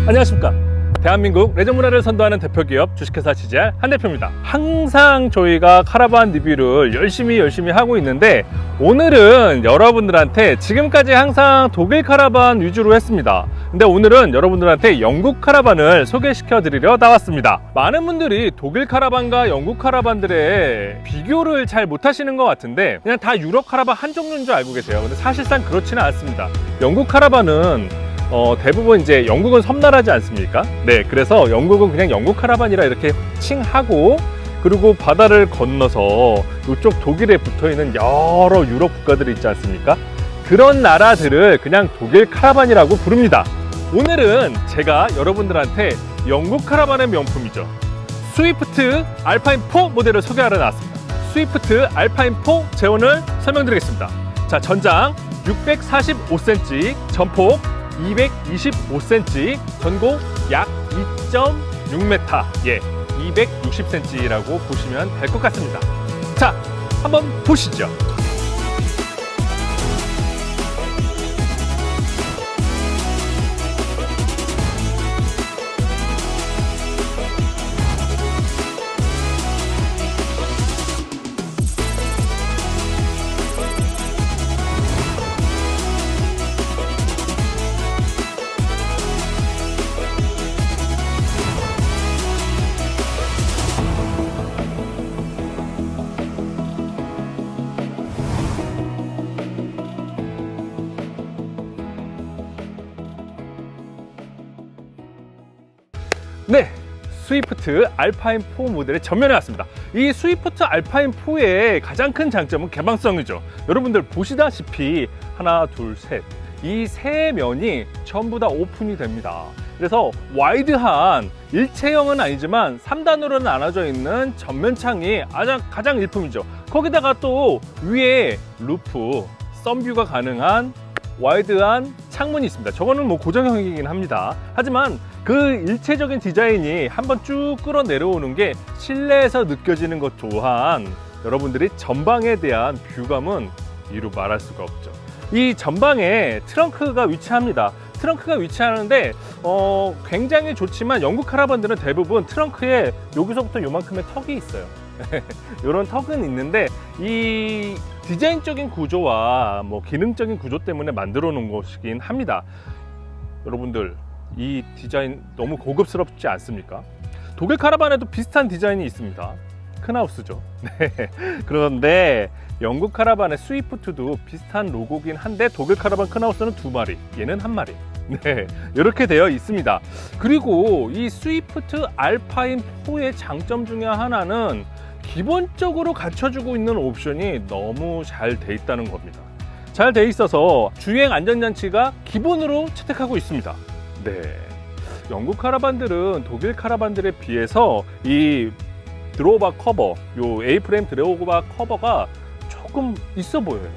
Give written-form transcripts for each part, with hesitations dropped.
안녕하십니까. 대한민국 레저 문화를 선도하는 대표기업 주식회사 CGR 한 대표입니다. 항상 저희가 카라반 리뷰를 열심히 하고 있는데, 오늘은 여러분들한테 지금까지 항상 독일 카라반 위주로 했습니다. 근데 오늘은 여러분들한테 영국 카라반을 소개시켜 드리려 나왔습니다. 많은 분들이 독일 카라반과 영국 카라반들의 비교를 잘 못하시는 것 같은데, 그냥 다 유럽 카라반 한 종류인 줄 알고 계세요. 근데 사실상 그렇지는 않습니다. 영국 카라반은 대부분 이제 영국은 섬나라지 않습니까? 네, 그래서 영국은 그냥 영국 카라반이라 이렇게 칭하고, 그리고 바다를 건너서 이쪽 독일에 붙어있는 여러 유럽 국가들이 있지 않습니까? 그런 나라들을 그냥 독일 카라반이라고 부릅니다. 오늘은 제가 여러분들한테 영국 카라반의 명품이죠, 스위프트 알파인 4 모델을 소개하러 나왔습니다. 스위프트 알파인 4 재원을 설명드리겠습니다. 자, 전장 645cm, 전폭 225cm, 전고 약 2.6m, 예, 260cm라고 보시면 될 것 같습니다. 자, 한번 보시죠. 네, 스위프트 알파인 4 모델의 전면에 왔습니다. 이 스위프트 알파인 4의 가장 큰 장점은 개방성이죠. 여러분들 보시다시피 하나, 둘, 셋, 이 세 면이 전부 다 오픈이 됩니다. 그래서 와이드한 일체형은 아니지만 3단으로 나눠져 있는 전면창이 가장 일품이죠. 거기다가 또 위에 루프, 썬뷰가 가능한 와이드한 창문이 있습니다. 저거는 뭐 고정형이긴 합니다. 하지만 그 일체적인 디자인이 한번 쭉 끌어 내려오는 게 실내에서 느껴지는 것 또한, 여러분들이 전방에 대한 뷰감은 이루 말할 수가 없죠. 이 전방에 트렁크가 위치합니다. 트렁크가 위치하는데 굉장히 좋지만, 영국 카라반들은 대부분 트렁크에 여기서부터 요만큼의 턱이 있어요. 이런 턱은 있는데, 이 디자인적인 구조와 뭐 기능적인 구조 때문에 만들어 놓은 것이긴 합니다. 여러분들, 이 디자인 너무 고급스럽지 않습니까? 독일 카라반에도 비슷한 디자인이 있습니다. 큰하우스죠. 네. 그런데 영국 카라반의 스위프트도 비슷한 로고긴 한데, 독일 카라반 큰하우스는 2마리, 얘는 1마리. 네, 이렇게 되어 있습니다. 그리고 이 스위프트 알파인 4의 장점 중에 하나는 기본적으로 갖춰주고 있는 옵션이 너무 잘 돼 있다는 겁니다. 잘 돼 있어서 주행 안전장치가 기본으로 채택하고 있습니다. 네, 영국 카라반들은 독일 카라반들에 비해서 이 드로우바 커버, 요 A프레임 드로우바 커버가 조금 있어 보여요.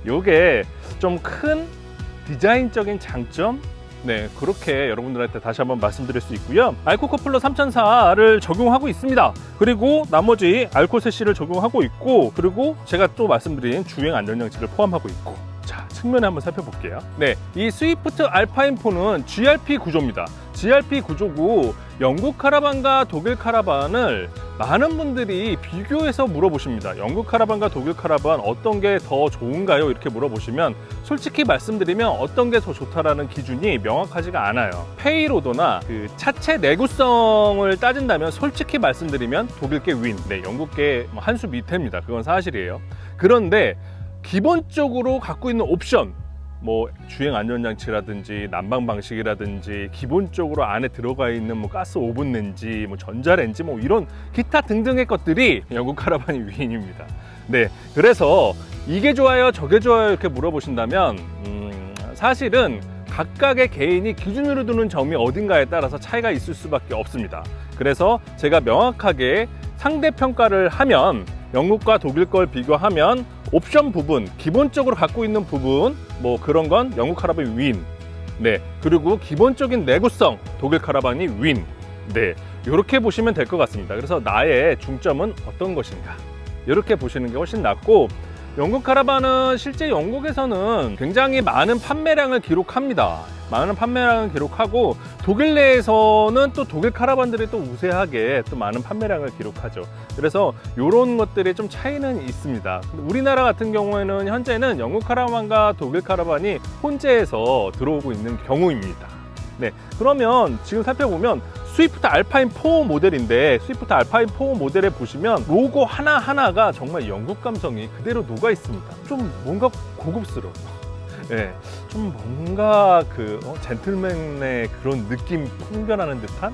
요게 좀 큰 디자인적인 장점, 네, 그렇게 여러분들한테 다시 한번 말씀드릴 수 있고요. 알코커플러 3004를 적용하고 있습니다. 그리고 나머지 알코세시를 적용하고 있고, 그리고 제가 또 말씀드린 주행 안전장치를 포함하고 있고. 자, 측면에 한번 살펴볼게요. 네, 이 스위프트 알파인 4는 GRP 구조입니다. GRP 구조고, 영국 카라반과 독일 카라반을 많은 분들이 비교해서 물어보십니다. 영국 카라반과 독일 카라반 어떤 게 더 좋은가요? 이렇게 물어보시면, 솔직히 말씀드리면 어떤 게 더 좋다라는 기준이 명확하지가 않아요. 페이로드나 그 차체 내구성을 따진다면 솔직히 말씀드리면 독일계 윈, 네, 영국계 한 수 밑에입니다. 그건 사실이에요. 그런데 기본적으로 갖고 있는 옵션, 뭐 주행 안전장치라든지 난방 방식이라든지, 기본적으로 안에 들어가 있는 뭐 가스 오븐 렌지, 뭐 전자렌지, 뭐 이런 기타 등등의 것들이 영국 카라반이 위인입니다. 네, 그래서 이게 좋아요 저게 좋아요 이렇게 물어보신다면 사실은 각각의 개인이 기준으로 두는 점이 어딘가에 따라서 차이가 있을 수밖에 없습니다. 그래서 제가 명확하게 상대평가를 하면, 영국과 독일 걸 비교하면 옵션 부분, 기본적으로 갖고 있는 부분, 뭐 그런 건 영국 카라반이 윈, 네, 그리고 기본적인 내구성, 독일 카라반이 윈, 네, 이렇게 보시면 될 것 같습니다. 그래서 나의 중점은 어떤 것인가, 이렇게 보시는 게 훨씬 낫고, 영국 카라반은 실제 영국에서는 굉장히 많은 판매량을 기록합니다. 많은 판매량을 기록하고 독일 내에서는 또 독일 카라반들이 또 우세하게 또 많은 판매량을 기록하죠. 그래서 이런 것들이 좀 차이는 있습니다. 우리나라 같은 경우에는 현재는 영국 카라반과 독일 카라반이 혼재해서 들어오고 있는 경우입니다. 네, 그러면 지금 살펴보면 스위프트 알파인 4 모델인데, 스위프트 알파인 4 모델에 보시면 로고 하나하나가 정말 영국 감성이 그대로 녹아 있습니다. 좀 뭔가 고급스러워. 네, 좀 뭔가 젠틀맨의 그런 느낌 풍겨나는 듯한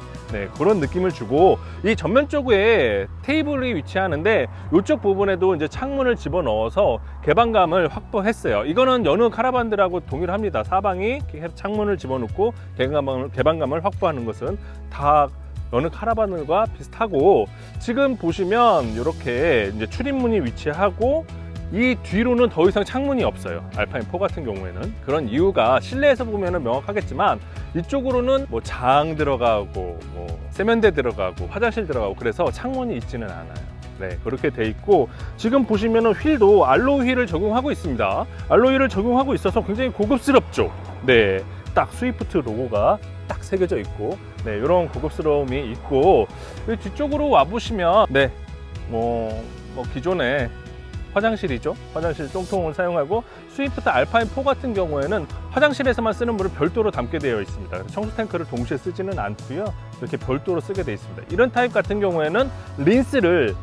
그런 느낌을 주고, 이 전면 쪽에 테이블이 위치하는데 이쪽 부분에도 이제 창문을 집어넣어서 개방감을 확보했어요. 이거는 여느 카라반들하고 동일합니다. 사방이 창문을 집어넣고 개방감을 확보하는 것은 다 여느 카라반과 비슷하고, 지금 보시면 이렇게 이제 출입문이 위치하고 이 뒤로는 더 이상 창문이 없어요. 알파인 4 같은 경우에는. 그런 이유가 실내에서 보면은 명확하겠지만 이쪽으로는 뭐 장 들어가고 뭐 세면대 들어가고 화장실 들어가고 그래서 창문이 있지는 않아요. 네, 그렇게 돼 있고, 지금 보시면은 휠도 알로이 휠을 적용하고 있습니다. 알로이 휠을 적용하고 있어서 굉장히 고급스럽죠. 네, 딱 스위프트 로고가 딱 새겨져 있고, 네, 이런 고급스러움이 있고, 뒤쪽으로 와 보시면 뭐 기존에 화장실이죠. 화장실 똥통을 사용하고, 스위프트 알파인 4 같은 경우에는 화장실에서만 쓰는 물을 별도로 담게 되어 있습니다. 청소 탱크를 동시에 쓰지는 않고요. 이렇게 별도로 쓰게 되어 있습니다. 이런 타입 같은 경우에는 린스를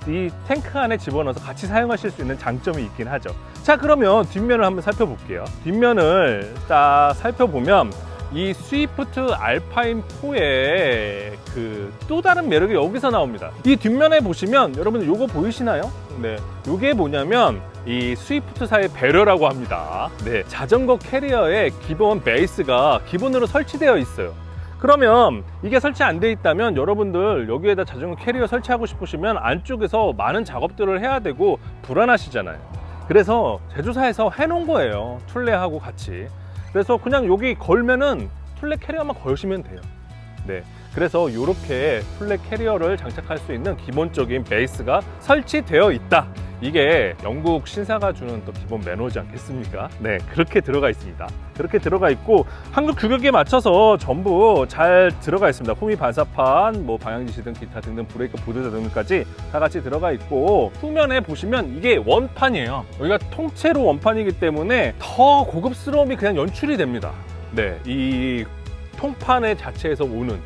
이 탱크 안에 집어넣어서 같이 사용하실 수 있는 장점이 있긴 하죠. 자, 그러면 뒷면을 한번 살펴볼게요. 뒷면을 딱 살펴보면 이 스위프트 알파인 4의 또 다른 매력이 여기서 나옵니다. 이 뒷면에 보시면 여러분들 요거 보이시나요? 네, 요게 뭐냐면 이 스위프트사의 배려라고 합니다. 네, 자전거 캐리어의 기본 베이스가 기본으로 설치되어 있어요. 그러면 이게 설치 안 돼 있다면 여러분들 여기에다 자전거 캐리어 설치하고 싶으시면 안쪽에서 많은 작업들을 해야 되고 불안하시잖아요. 그래서 제조사에서 해놓은 거예요. 툴레하고 같이. 그래서 그냥 여기 걸면은 툴레 캐리어만 걸으시면 돼요. 네, 그래서 이렇게 툴레 캐리어를 장착할 수 있는 기본적인 베이스가 설치되어 있다. 이게 영국 신사가 주는 또 기본 매너지 않겠습니까? 네, 그렇게 들어가 있습니다. 그렇게 들어가 있고 한국 규격에 맞춰서 전부 잘 들어가 있습니다. 호미 반사판, 뭐 방향지시 등 기타 등등 브레이크 보드 등등까지 다 같이 들어가 있고, 후면에 보시면 이게 원판이에요. 여기가 통째로 원판이기 때문에 더 고급스러움이 그냥 연출이 됩니다. 네, 이 통판의 자체에서 오는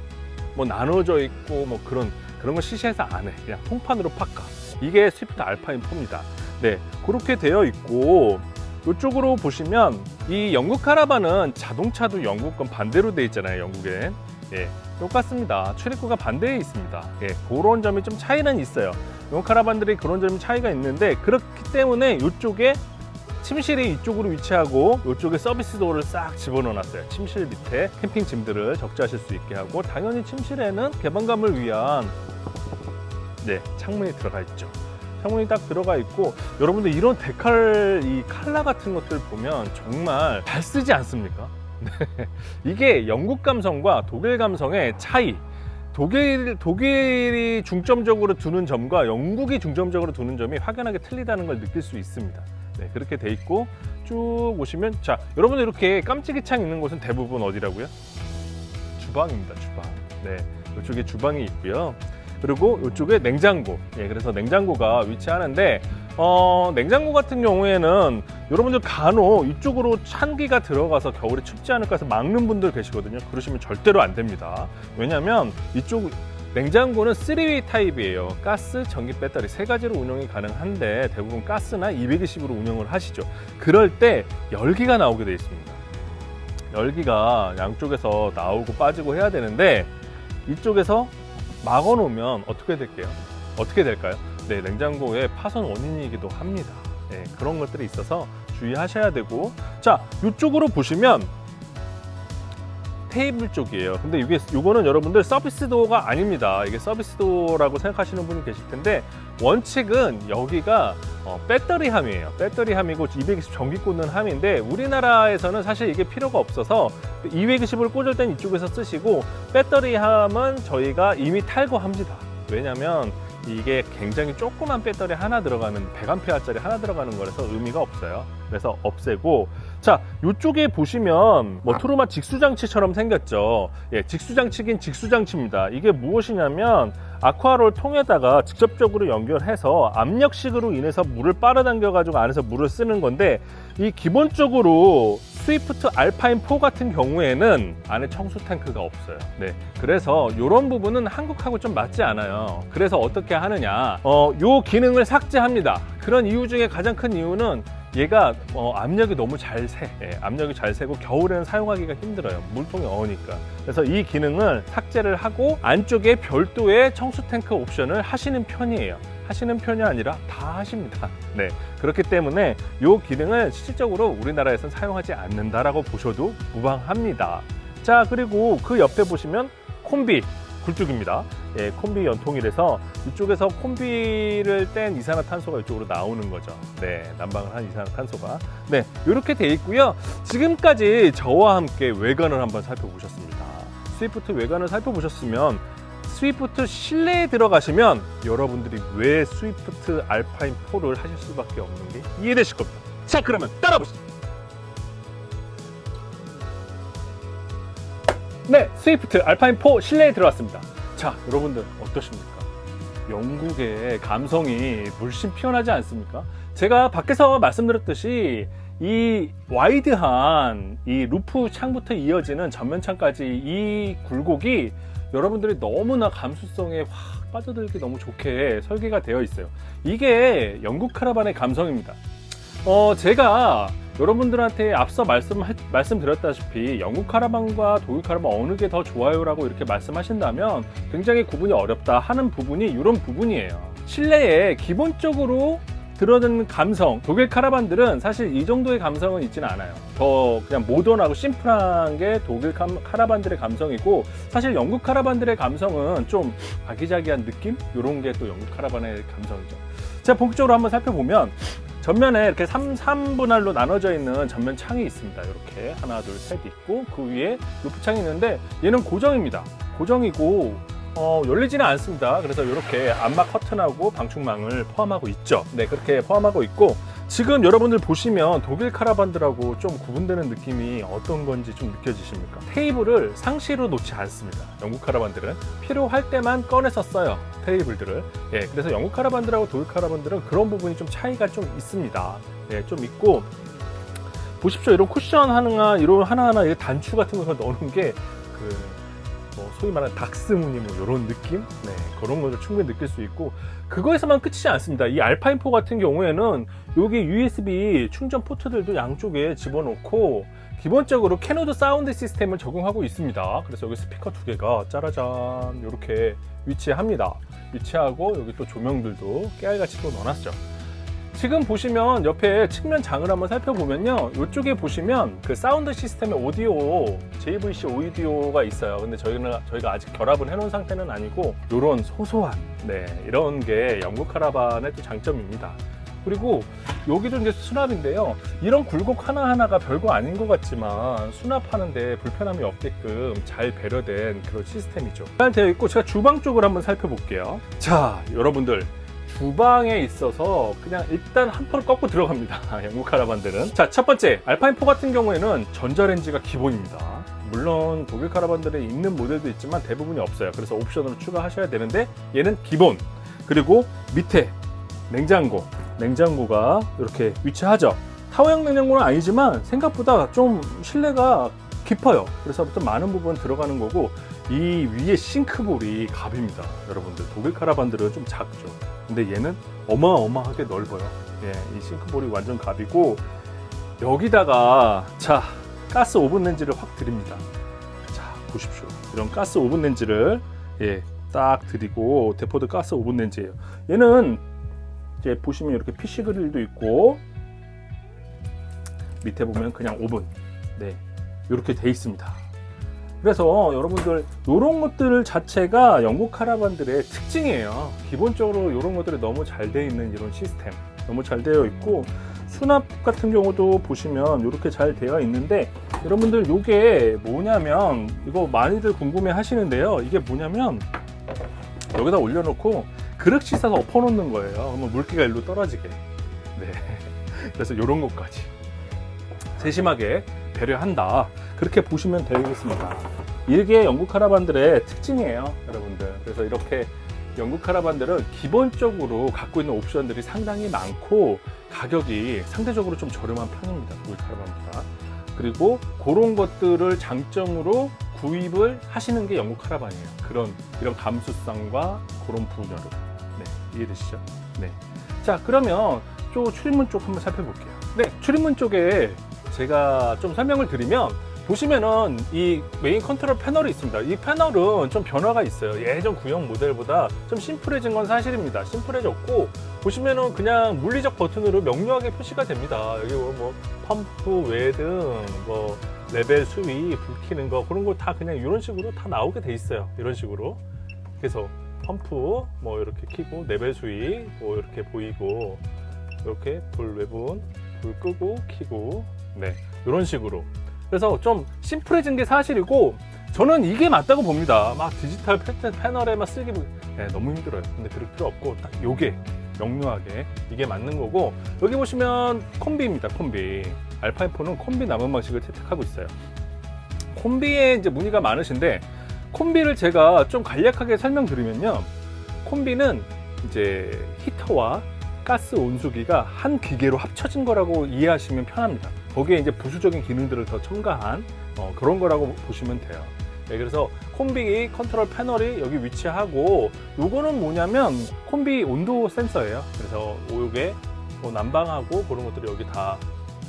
뭐 나눠져 있고 뭐 그런 거 시시해서 안 해. 그냥 통판으로 팍가. 이게 스위프트 알파인 4입니다. 네, 그렇게 되어 있고, 이쪽으로 보시면 이 영국 카라반은 자동차도 영국 건 반대로 되어 있잖아요. 영국엔. 예, 똑같습니다. 출입구가 반대에 있습니다. 예, 그런 점이 좀 차이는 있어요. 영국 카라반들이 그런 점이 차이가 있는데, 그렇기 때문에 이쪽에 침실이 이쪽으로 위치하고 이쪽에 서비스 도어를 싹 집어넣어 놨어요. 침실 밑에 캠핑 짐들을 적재하실 수 있게 하고, 당연히 침실에는 개방감을 위한 창문이 들어가 있죠. 창문이 딱 들어가 있고, 여러분들 이런 데칼 이 칼라 같은 것들 보면 정말 잘 쓰지 않습니까? 이게 영국 감성과 독일 감성의 차이. 독일이 중점적으로 두는 점과 영국이 중점적으로 두는 점이 확연하게 틀리다는 걸 느낄 수 있습니다. 네, 그렇게 돼 있고, 쭉 오시면, 자, 여러분들 이렇게 깜찍이 창 있는 곳은 대부분 어디라고요? 주방입니다. 주방. 네, 이쪽에 주방이 있고요. 그리고 이쪽에 냉장고. 예, 그래서 냉장고가 위치하는데, 냉장고 같은 경우에는 여러분들 간혹 이쪽으로 찬기가 들어가서 겨울에 춥지 않을까 해서 막는 분들 계시거든요. 그러시면 절대로 안 됩니다. 왜냐면 이쪽 냉장고는 3웨이 타입이에요. 가스, 전기, 배터리 세 가지로 운영이 가능한데, 대부분 가스나 220으로 운영을 하시죠. 그럴 때 열기가 나오게 되어 있습니다. 열기가 양쪽에서 나오고 빠지고 해야 되는데, 이쪽에서 막아 놓으면 어떻게 될까요? 네, 냉장고의 파손 원인이기도 합니다. 네, 그런 것들이 있어서 주의하셔야 되고, 자, 이쪽으로 보시면 테이블 쪽이에요. 근데 이거는 여러분들 서비스 도어가 아닙니다. 이게 서비스 도어라고 생각하시는 분이 계실 텐데, 원칙은 여기가 배터리 함이에요. 배터리 함이고 220 전기 꽂는 함인데, 우리나라에서는 사실 이게 필요가 없어서 220을 꽂을 땐 이쪽에서 쓰시고, 배터리 함은 저희가 이미 탈거합니다. 왜냐면 이게 굉장히 조그만 배터리 하나 들어가는 100A짜리 하나 들어가는 거라서 의미가 없어요. 그래서 없애고, 자, 이쪽에 보시면 뭐 트루마 직수장치처럼 생겼죠. 예, 직수장치긴 직수장치입니다. 이게 무엇이냐면 아쿠아롤 통에다가 직접적으로 연결해서 압력식으로 인해서 물을 빨아당겨 가지고 안에서 물을 쓰는 건데, 이 기본적으로 스위프트 알파인 4 같은 경우에는 안에 청수 탱크가 없어요. 네, 그래서 이런 부분은 한국하고 좀 맞지 않아요. 그래서 어떻게 하느냐, 요 기능을 삭제합니다. 그런 이유 중에 가장 큰 이유는 얘가 압력이 너무 잘 새. 예, 압력이 잘 새고 겨울에는 사용하기가 힘들어요. 물통이 어으니까. 그래서 이 기능을 삭제를 하고 안쪽에 별도의 청수 탱크 옵션을 하시는 편이에요. 하시는 편이 아니라 다 하십니다. 네, 그렇기 때문에 이 기능을 실질적으로 우리나라에서는 사용하지 않는다라고 보셔도 무방합니다. 자, 그리고 그 옆에 보시면 콤비 굴뚝입니다. 예, 콤비 연통이라서 이쪽에서 콤비를 뗀 이산화탄소가 이쪽으로 나오는 거죠. 네, 난방을 한 이산화탄소가. 네, 이렇게 돼 있고요. 지금까지 저와 함께 외관을 한번 살펴보셨습니다. 스위프트 외관을 살펴보셨으면 스위프트 실내에 들어가시면 여러분들이 왜 스위프트 알파인 4를 하실 수밖에 없는 게 이해되실 겁니다. 자, 그러면 따라보시죠. 네, 스위프트 알파인 4 실내에 들어왔습니다. 자, 여러분들 어떠십니까? 영국의 감성이 물씬 피어나지 않습니까? 제가 밖에서 말씀드렸듯이 이 와이드한 이 루프 창부터 이어지는 전면창까지 이 굴곡이 여러분들이 너무나 감수성에 확 빠져들기 너무 좋게 설계가 되어 있어요. 이게 영국 카라반의 감성입니다. 제가 여러분들한테 앞서 말씀드렸다시피 영국 카라반과 독일 카라반 어느 게 더 좋아요 라고 이렇게 말씀하신다면 굉장히 구분이 어렵다 하는 부분이 이런 부분이에요. 실내에 기본적으로 들어드는 감성, 독일 카라반들은 사실 이 정도의 감성은 있지는 않아요. 더 그냥 모던하고 심플한 게 독일 카라반들의 감성이고, 사실 영국 카라반들의 감성은 좀 아기자기한 느낌? 이런 게 또 영국 카라반의 감성이죠. 자, 본격적으로 한번 살펴보면 전면에 이렇게 3분할로 나눠져 있는 전면 창이 있습니다. 이렇게 하나, 둘, 셋 있고 그 위에 루프 창이 있는데 얘는 고정입니다. 고정이고 열리지는 않습니다. 그래서 이렇게 암막 커튼하고 방충망을 포함하고 있죠. 네, 그렇게 포함하고 있고, 지금 여러분들 보시면 독일 카라반들하고 좀 구분되는 느낌이 어떤 건지 좀 느껴지십니까? 테이블을 상시로 놓지 않습니다. 영국 카라반들은 필요할 때만 꺼내서 써요, 테이블들을. 예, 그래서 영국 카라반들하고 독일 카라반들은 그런 부분이 좀 차이가 좀 있습니다. 예, 좀 있고, 보십시오. 이런 쿠션 이런 하나하나 단추 같은 거 넣는 게 소위 말하는 닥스무늬 이런 느낌? 네, 그런 것을 충분히 느낄 수 있고, 그거에서만 끝이지 않습니다. 이 알파인 4 같은 경우에는 여기 USB 충전 포트들도 양쪽에 집어넣고 기본적으로 캐노드 사운드 시스템을 적용하고 있습니다. 그래서 여기 스피커 2개가 짜라잔 이렇게 위치하고 여기 또 조명들도 깨알같이 또 넣어놨죠. 지금 보시면 옆에 측면 장을 한번 살펴보면요, 이쪽에 보시면 그 사운드 시스템의 오디오, JVC 오디오가 있어요. 근데 저희가 아직 결합을 해놓은 상태는 아니고, 이런 소소한, 네, 이런 게 영국 카라반의 또 장점입니다. 그리고 여기도 이제 수납인데요, 이런 굴곡 하나하나가 별거 아닌 것 같지만 수납하는데 불편함이 없게끔 잘 배려된 그런 시스템이죠. 잘 되어 있고, 제가 주방 쪽을 한번 살펴볼게요. 자, 여러분들, 주방에 있어서 그냥 일단 한 펄 꺾고 들어갑니다. 영국 카라반들은. 자, 첫 번째, 알파인 4 같은 경우에는 전자레인지가 기본입니다. 물론 독일 카라반들에 있는 모델도 있지만 대부분이 없어요. 그래서 옵션으로 추가하셔야 되는데 얘는 기본. 그리고 밑에 냉장고가 이렇게 위치하죠. 타워형 냉장고는 아니지만 생각보다 좀 실내가 깊어요. 그래서 좀 많은 부분 들어가는 거고, 이 위에 싱크볼이 갑입니다. 여러분들, 독일 카라반들은 좀 작죠. 근데 얘는 어마어마하게 넓어요. 예, 이 싱크볼이 완전 갑이고, 여기다가 자, 가스 오븐 렌지를 확 드립니다. 자, 보십시오. 이런 가스 오븐 렌지를 딱 드리고, 데포드 가스 오븐 렌지예요. 얘는 이제 보시면 이렇게 PC 그릴도 있고, 밑에 보면 그냥 오븐, 네, 이렇게 돼 있습니다. 그래서 여러분들 이런 것들 자체가 영국 카라반들의 특징이에요. 기본적으로 이런 것들이 너무 잘 되어 있는 이런 시스템, 너무 잘 되어 있고, 수납 같은 경우도 보시면 이렇게 잘 되어 있는데, 여러분들 이게 뭐냐면, 이거 많이들 궁금해 하시는데요, 이게 뭐냐면 여기다 올려놓고 그릇 씻어서 엎어놓는 거예요. 그러면 물기가 일로 떨어지게. 네. 그래서 이런 것까지 세심하게 배려한다. 그렇게 보시면 되겠습니다. 이게 영국 카라반들의 특징이에요, 여러분들. 그래서 이렇게 영국 카라반들은 기본적으로 갖고 있는 옵션들이 상당히 많고 가격이 상대적으로 좀 저렴한 편입니다, 독일 카라반보다. 그리고 그런 것들을 장점으로 구입을 하시는 게 영국 카라반이에요. 이런 감수성과 그런 분야로. 네, 이해되시죠? 네. 자, 그러면 또 출입문 쪽 한번 살펴볼게요. 네, 출입문 쪽에 제가 좀 설명을 드리면, 보시면은 이 메인 컨트롤 패널이 있습니다. 이 패널은 좀 변화가 있어요. 예전 구형 모델보다 좀 심플해진 건 사실입니다. 심플해졌고, 보시면은 그냥 물리적 버튼으로 명료하게 표시가 됩니다. 여기 뭐 펌프, 외등, 뭐 레벨 수위, 불 켜는 거, 그런 거 다 그냥 이런 식으로 다 나오게 돼 있어요. 이런 식으로. 그래서 펌프 뭐 이렇게 켜고, 레벨 수위 뭐 이렇게 보이고, 이렇게 불 외분, 불 끄고 켜고, 네, 이런 식으로. 그래서 좀 심플해진 게 사실이고, 저는 이게 맞다고 봅니다. 막 디지털 패널에만 쓰기 네, 너무 힘들어요. 근데 그럴 필요 없고, 딱 요게 명료하게 이게 맞는 거고, 여기 보시면 콤비입니다. 콤비. 알파인4는 콤비 남은 방식을 채택하고 있어요. 콤비에 이제 문의가 많으신데, 콤비를 제가 좀 간략하게 설명드리면요, 콤비는 이제 히터와 가스 온수기가 한 기계로 합쳐진 거라고 이해하시면 편합니다. 거기에 이제 부수적인 기능들을 더 첨가한 그런 거라고 보시면 돼요. 네, 그래서 콤비 컨트롤 패널이 여기 위치하고, 요거는 뭐냐면 콤비 온도 센서예요. 그래서 요게 뭐 난방하고 그런 것들이 여기 다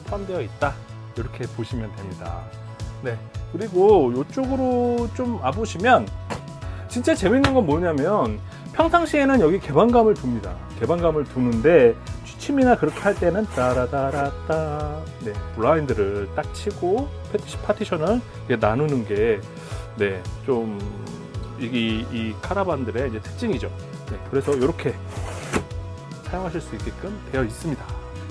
포함되어 있다, 이렇게 보시면 됩니다. 네, 그리고 이쪽으로 좀 와보시면 진짜 재밌는 건 뭐냐면, 평상시에는 여기 개방감을 둡니다. 개방감을 두는데 취침이나 그렇게 할 때는 따라다라따, 네, 블라인드를 딱 치고 파티션을 나누는 게, 네, 좀 이 카라반들의 이제 특징이죠. 네, 그래서 이렇게 사용하실 수 있게끔 되어 있습니다.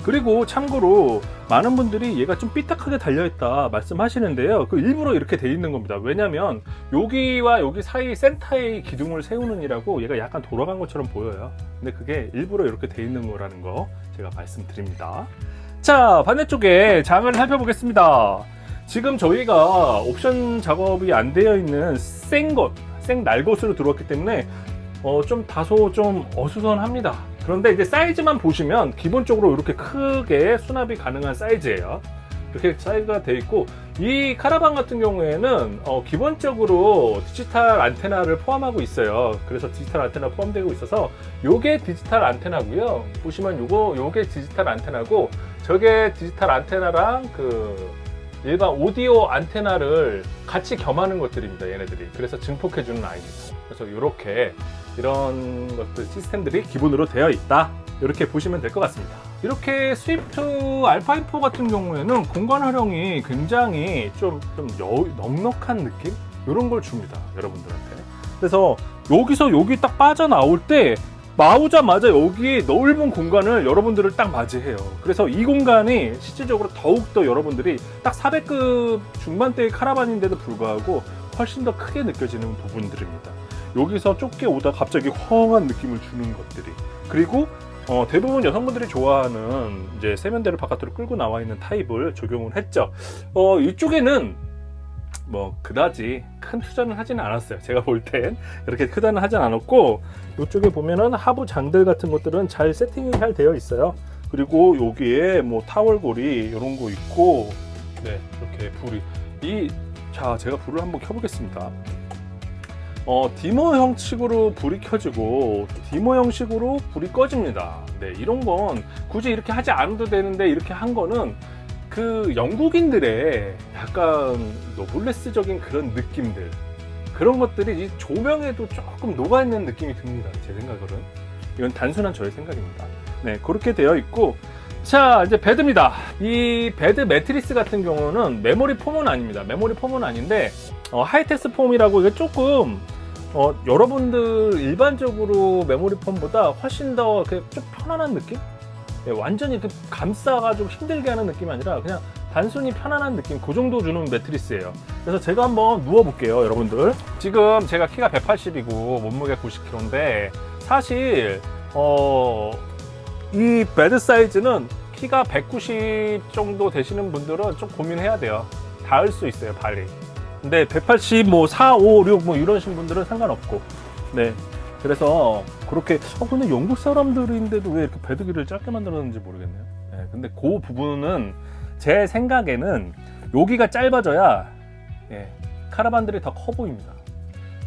그리고 참고로 많은 분들이 얘가 좀 삐딱하게 달려있다 말씀하시는데요, 그 일부러 이렇게 돼 있는 겁니다. 왜냐면 여기와 여기 사이 센터에 기둥을 세우는 이라고 얘가 약간 돌아간 것처럼 보여요. 근데 그게 일부러 이렇게 돼 있는 거라는 거 제가 말씀드립니다. 자, 반대쪽에 장을 살펴보겠습니다. 지금 저희가 옵션 작업이 안 되어 있는 생 날것으로 들어왔기 때문에 좀 다소 좀 어수선합니다. 그런데 이제 사이즈만 보시면 기본적으로 이렇게 크게 수납이 가능한 사이즈예요. 이렇게 사이즈가 되어 있고, 이 카라반 같은 경우에는 기본적으로 디지털 안테나를 포함하고 있어요. 그래서 디지털 안테나 포함되고 있어서 요게 디지털 안테나고요. 보시면 요게 디지털 안테나고, 저게 디지털 안테나랑 그 일반 오디오 안테나를 같이 겸하는 것들입니다, 얘네들이. 그래서 증폭해주는 아이입니다. 그래서 이런 것들 시스템들이 기본으로 되어 있다, 이렇게 보시면 될 것 같습니다. 이렇게 스위프트 알파인4 같은 경우에는 공간 활용이 굉장히 좀 넉넉한 느낌? 이런 걸 줍니다, 여러분들한테. 그래서 여기서 여기 딱 빠져나올 때 나오자마자 여기 넓은 공간을 여러분들을 딱 맞이해요. 그래서 이 공간이 실질적으로 더욱더 여러분들이 딱 400급 중반대의 카라반인데도 불구하고 훨씬 더 크게 느껴지는 부분들입니다. 여기서 좁게 오다 갑자기 헝한 느낌을 주는 것들이. 그리고 대부분 여성분들이 좋아하는 이제 세면대를 바깥으로 끌고 나와 있는 타입을 적용을 했죠. 이쪽에는 뭐 그다지 큰 투자는 하지는 않았어요. 제가 볼 땐 이렇게 크다는 하진 않았고, 이쪽에 보면은 하부 장들 같은 것들은 잘 세팅이 잘 되어 있어요. 그리고 여기에 뭐 타월고리 이런 거 있고, 네, 이렇게 불이 자, 제가 불을 한번 켜보겠습니다. 디머 형식으로 불이 켜지고 디머 형식으로 불이 꺼집니다. 네, 이런 건 굳이 이렇게 하지 않아도 되는데, 이렇게 한 거는 그 영국인들의 약간 노블레스적인 그런 느낌들, 그런 것들이 이 조명에도 조금 녹아있는 느낌이 듭니다, 제 생각으로는. 이건 단순한 저의 생각입니다. 네, 그렇게 되어 있고, 자, 이제 베드입니다. 이 베드 매트리스 같은 경우는 메모리 폼은 아닙니다. 메모리 폼은 아닌데 하이텍스 폼이라고, 이게 조금 여러분들 일반적으로 메모리 폼보다 훨씬 더 좀 편안한 느낌? 네, 완전히 감싸가지고 힘들게 하는 느낌이 아니라 그냥 단순히 편안한 느낌, 그 정도 주는 매트리스예요. 그래서 제가 한번 누워볼게요, 여러분들. 지금 제가 키가 180이고 몸무게 90kg인데 사실 이 베드 사이즈는 키가 190 정도 되시는 분들은 좀 고민해야 돼요. 닿을 수 있어요, 발이. 근데 180, 4, 5, 6 이러신 분들은 상관없고. 네. 그래서 그렇게 근데 영국 사람들인데도 왜 이렇게 베드기를 짧게 만들었는지 모르겠네요. 네. 근데 그 부분은 제 생각에는 여기가 짧아져야 카라반들이 더 커 보입니다.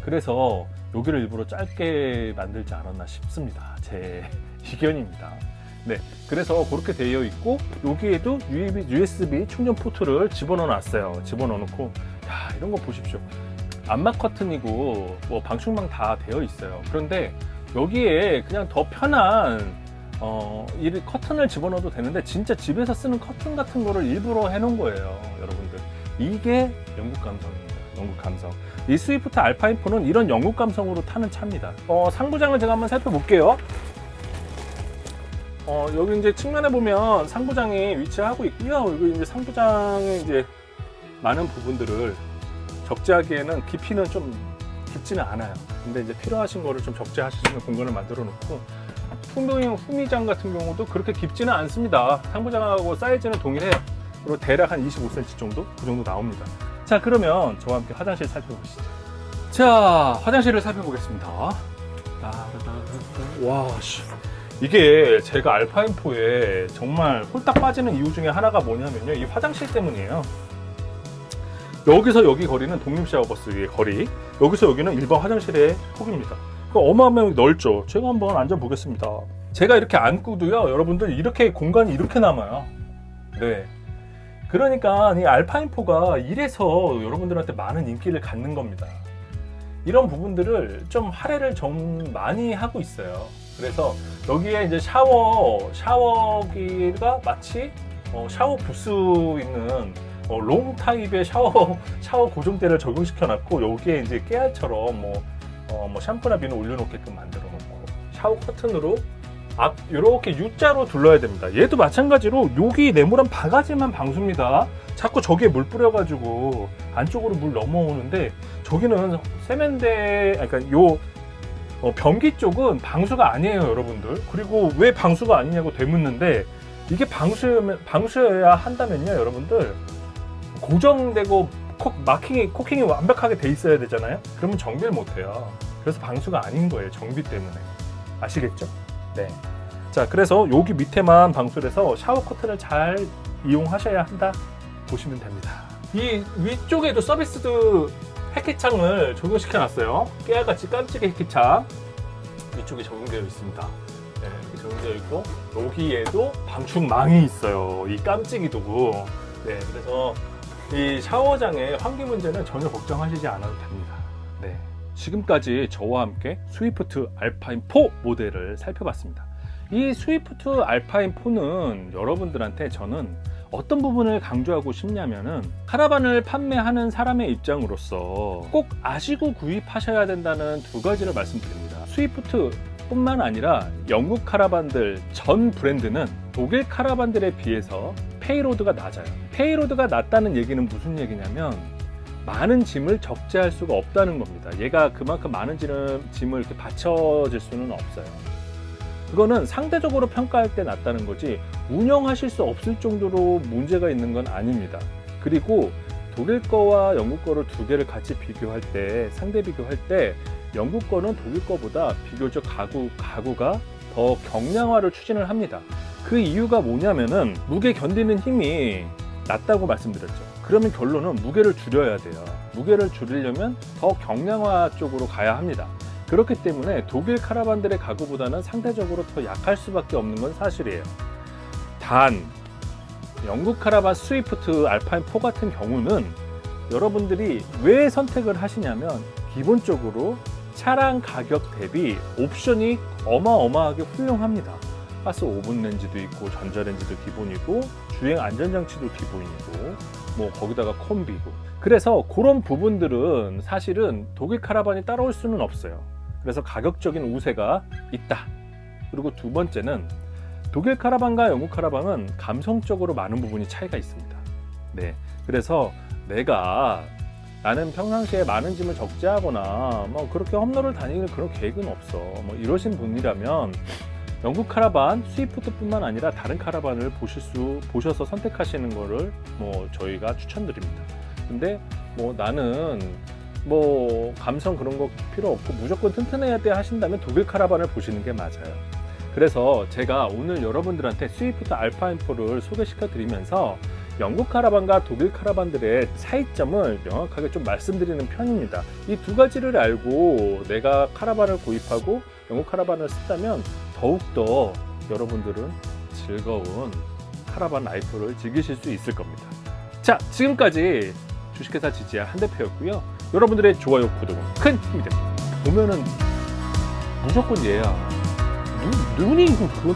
그래서 여기를 일부러 짧게 만들지 않았나 싶습니다. 제 의견입니다. 네, 그래서 그렇게 되어 있고 여기에도 USB 충전 포트를 집어넣어 놨어요. 집어넣어 놓고 야, 이런 거 보십시오. 암막 커튼이고 뭐 방충망 다 되어 있어요. 그런데 여기에 그냥 더 편한 이 커튼을 집어넣어도 되는데 진짜 집에서 쓰는 커튼 같은 거를 일부러 해놓은 거예요, 여러분들. 이게 영국 감성입니다. 영국 감성. 이 스위프트 알파인4는 이런 영국 감성으로 타는 차입니다. 상부장을 제가 한번 살펴볼게요. 여기 이제 측면에 보면 상부장이 위치하고 있고요. 여기 이제 상부장의 이제 많은 부분들을 적재하기에는 깊이는 좀 깊지는 않아요. 근데 이제 필요하신 거를 좀 적재하실 수 있는 공간을 만들어 놓고, 후미장 같은 경우도 그렇게 깊지는 않습니다. 상부장하고 사이즈는 동일해요. 그리고 대략 한 25cm 정도? 그 정도 나옵니다. 자, 그러면 저와 함께 화장실 살펴보시죠. 자, 화장실을 살펴보겠습니다. 와, 씨. 이게 제가 알파인4에 정말 홀딱 빠지는 이유 중에 하나가 뭐냐면요, 이 화장실 때문이에요. 여기서 여기 거리는 독립 샤워버스의 거리, 여기서 여기는 일반 화장실의 폭입니다. 어마어마하게 넓죠. 제가 한번 앉아보겠습니다. 제가 이렇게 앉고도요, 여러분들 이렇게 공간이 이렇게 남아요. 네. 그러니까 이 알파인4가 이래서 여러분들한테 많은 인기를 갖는 겁니다. 이런 부분들을 좀 할애를 좀 많이 하고 있어요. 그래서 여기에 이제 샤워기가 마치 샤워 부스 있는 롱 타입의 샤워 고정대를 적용시켜 놨고, 여기에 이제 깨알처럼 뭐 샴푸나 비누 올려놓게끔 만들어 놓고, 샤워 커튼으로 앞 이렇게 U자로 둘러야 됩니다. 얘도 마찬가지로 여기 네모난 바가지만 방수입니다. 자꾸 저기에 물 뿌려가지고 안쪽으로 물 넘어오는데, 저기는 세면대, 그러니까 요 변기 쪽은 방수가 아니에요, 여러분들. 그리고 왜 방수가 아니냐고 되묻는데, 이게 방수여야 한다면요, 여러분들, 고정되고 코킹이 완벽하게 돼 있어야 되잖아요. 그러면 정비를 못 해요. 그래서 방수가 아닌 거예요, 정비 때문에. 아시겠죠? 네. 자, 그래서 여기 밑에만 방수를 해서 샤워 커튼을 잘 이용하셔야 한다 보시면 됩니다. 이 위쪽에도 서비스드 해키창을 적용시켜 놨어요. 깨알같이 깜찍이 해키창 위쪽에 적용되어 있습니다. 네, 이렇게 적용되어 있고, 여기에도 방충망이 있어요. 이 깜찍이도. 네, 그래서 이 샤워장의 환기 문제는 전혀 걱정하시지 않아도 됩니다. 네, 지금까지 저와 함께 스위프트 알파인4 모델을 살펴봤습니다. 이 스위프트 알파인4는 여러분들한테 저는 어떤 부분을 강조하고 싶냐면은, 카라반을 판매하는 사람의 입장으로서 꼭 아시고 구입하셔야 된다는 두 가지를 말씀드립니다. 스위프트 뿐만 아니라 영국 카라반들 전 브랜드는 독일 카라반들에 비해서 페이로드가 낮아요. 페이로드가 낮다는 얘기는 무슨 얘기냐면, 많은 짐을 적재할 수가 없다는 겁니다. 얘가 그만큼 많은 짐을 이렇게 받쳐질 수는 없어요. 그거는 상대적으로 평가할 때 낮다는 거지, 운영하실 수 없을 정도로 문제가 있는 건 아닙니다. 그리고 독일 거와 영국 거를 두 개를 같이 비교할 때, 상대 비교할 때, 영국 거는 독일 거보다 비교적 가구가 더 경량화를 추진을 합니다. 그 이유가 뭐냐면은, 무게 견디는 힘이 낮다고 말씀드렸죠. 그러면 결론은 무게를 줄여야 돼요. 무게를 줄이려면 더 경량화 쪽으로 가야 합니다. 그렇기 때문에 독일 카라반들의 가구보다는 상대적으로 더 약할 수밖에 없는 건 사실이에요. 단, 영국 카라반 스위프트 알파인4 같은 경우는 여러분들이 왜 선택을 하시냐면, 기본적으로 차량 가격 대비 옵션이 어마어마하게 훌륭합니다. 가스 오븐 렌지도 있고, 전자렌지도 기본이고, 주행 안전장치도 기본이고, 뭐 거기다가 콤비고. 그래서 그런 부분들은 사실은 독일 카라반이 따라올 수는 없어요. 그래서 가격적인 우세가 있다. 그리고 두 번째는, 독일 카라반과 영국 카라반은 감성적으로 많은 부분이 차이가 있습니다. 네, 그래서 내가 나는 평상시에 많은 짐을 적재하거나 뭐 그렇게 험로를 다니는 그런 계획은 없어. 뭐 이러신 분이라면 영국 카라반 스위프트뿐만 아니라 다른 카라반을 보셔서 선택하시는 거를 뭐 저희가 추천드립니다. 근데 뭐 나는 뭐 감성 그런 거 필요 없고 무조건 튼튼해야 돼 하신다면 독일 카라반을 보시는 게 맞아요. 그래서 제가 오늘 여러분들한테 스위프트 알파인4를 소개시켜 드리면서 영국 카라반과 독일 카라반들의 차이점을 명확하게 좀 말씀드리는 편입니다. 이 두 가지를 알고 내가 카라반을 구입하고 영국 카라반을 쓴다면 더욱더 여러분들은 즐거운 카라반 라이프를 즐기실 수 있을 겁니다. 자, 지금까지 주식회사 지지야 한대표였고요. 여러분들의 좋아요, 구독은 큰 힘이 됩니다. 보면은 무조건 얘야. 눈이 그거